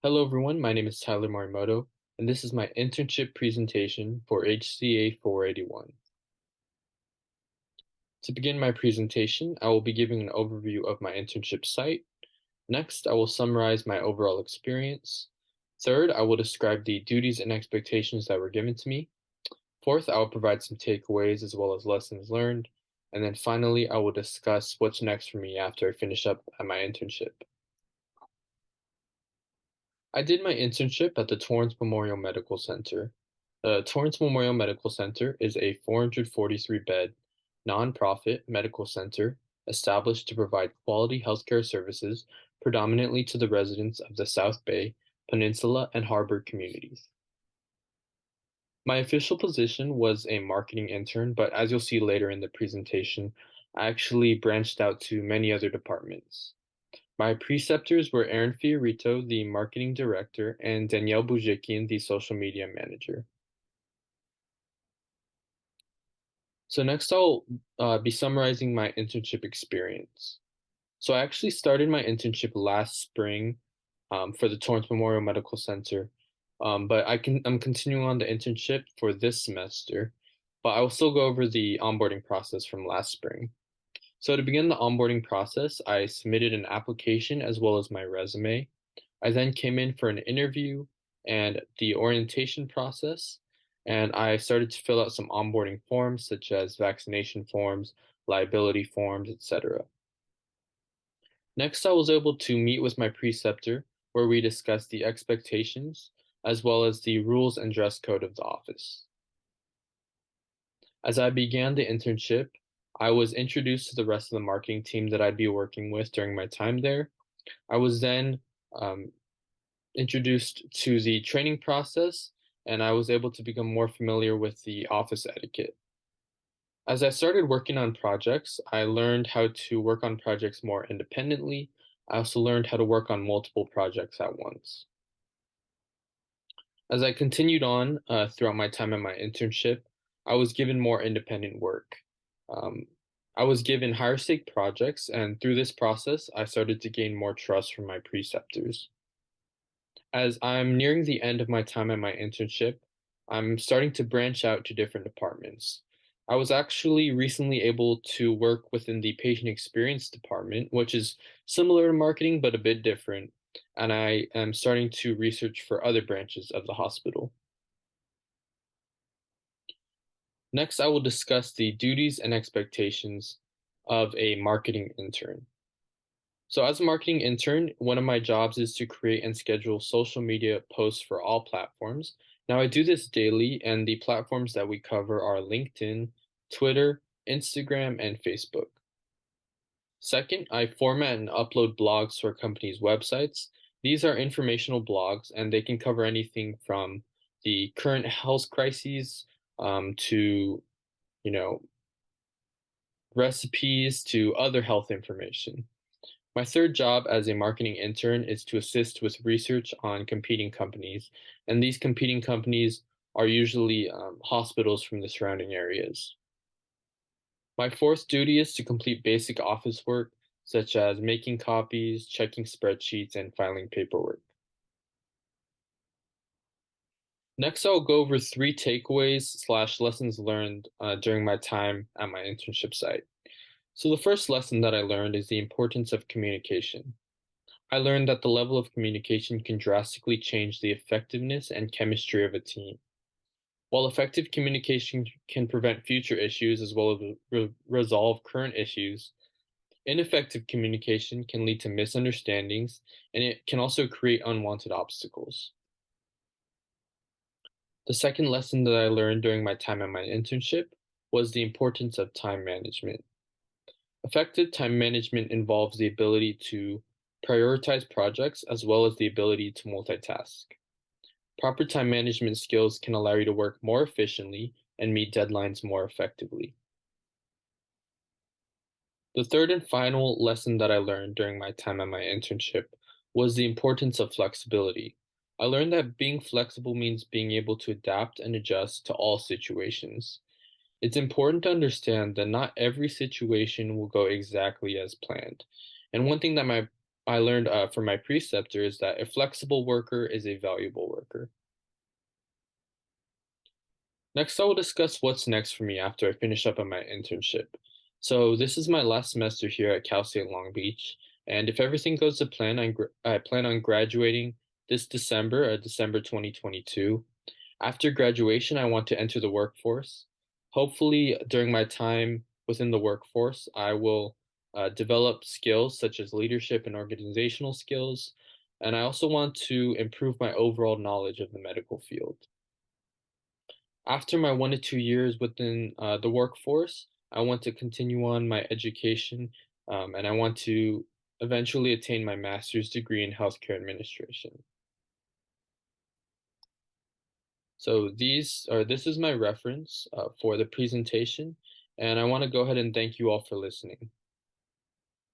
Hello everyone, my name is Tyler Morimoto, and this is my internship presentation for HCA 481. To begin my presentation, I will be giving an overview of my internship site. Next, I will summarize my overall experience. Third, I will describe the duties and expectations that were given to me. Fourth, I will provide some takeaways as well as lessons learned. And then finally, I will discuss what's next for me after I finish up at my internship. I did my internship at the Torrance Memorial Medical Center. The Torrance Memorial Medical Center is a 443-bed nonprofit medical center established to provide quality healthcare services predominantly to the residents of the South Bay, Peninsula, and Harbor communities. My official position was a marketing intern, but as you'll see later in the presentation, I actually branched out to many other departments. My preceptors were Aaron Fiorito, the marketing director, and Danielle Bujikian, the social media manager. So next I'll be summarizing my internship experience. So I actually started my internship last spring for the Torrance Memorial Medical Center, but I'm continuing on the internship for this semester, but I will still go over the onboarding process from last spring. So to begin the onboarding process, I submitted an application as well as my resume. I then came in for an interview and the orientation process, and I started to fill out some onboarding forms such as vaccination forms, liability forms, etc. Next, I was able to meet with my preceptor where we discussed the expectations as well as the rules and dress code of the office. As I began the internship, I was introduced to the rest of the marketing team that I'd be working with during my time there. I was then um, introduced to the training process, and I was able to become more familiar with the office etiquette. As I started working on projects, I learned how to work on projects more independently. I also learned how to work on multiple projects at once. As I continued on throughout my time at my internship, I was given more independent work. Um, I was given higher stake projects, and through this process, I started to gain more trust from my preceptors. As I'm nearing the end of my time at my internship, I'm starting to branch out to different departments. I was actually recently able to work within the patient experience department, which is similar to marketing but a bit different, and I am starting to research for other branches of the hospital. Next, I will discuss the duties and expectations of a marketing intern. So, as a marketing intern, one of my jobs is to create and schedule social media posts for all platforms. Now, I do this daily, and the platforms that we cover are LinkedIn, Twitter, Instagram, and Facebook. Second, I format and upload blogs to our company's websites. These are informational blogs, and they can cover anything from the current health crises to, you know, recipes to other health information. My third job as a marketing intern is to assist with research on competing companies, and these competing companies are usually hospitals from the surrounding areas. My fourth duty is to complete basic office work, such as making copies, checking spreadsheets, and filing paperwork. Next, I'll go over three takeaways slash lessons learned during my time at my internship site. So the first lesson that I learned is the importance of communication. I learned that the level of communication can drastically change the effectiveness and chemistry of a team. While effective communication can prevent future issues as well as resolve current issues, ineffective communication can lead to misunderstandings and it can also create unwanted obstacles. The second lesson that I learned during my time at my internship was the importance of time management. Effective time management involves the ability to prioritize projects as well as the ability to multitask. Proper time management skills can allow you to work more efficiently and meet deadlines more effectively. The third and final lesson that I learned during my time at my internship was the importance of flexibility. I learned that being flexible means being able to adapt and adjust to all situations. It's important to understand that not every situation will go exactly as planned. And one thing that my I learned from my preceptor is that a flexible worker is a valuable worker. Next, I will discuss what's next for me after I finish up on my internship. So this is my last semester here at Cal State Long Beach, and if everything goes to plan, I plan on graduating this December, December 2022. After graduation, I want to enter the workforce. Hopefully, during my time within the workforce, I will develop skills such as leadership and organizational skills, and I also want to improve my overall knowledge of the medical field. After my 1 to 2 years within the workforce, I want to continue on my education, and I want to eventually attain my master's degree in healthcare administration. So this is my reference for the presentation, and I want to go ahead and thank you all for listening.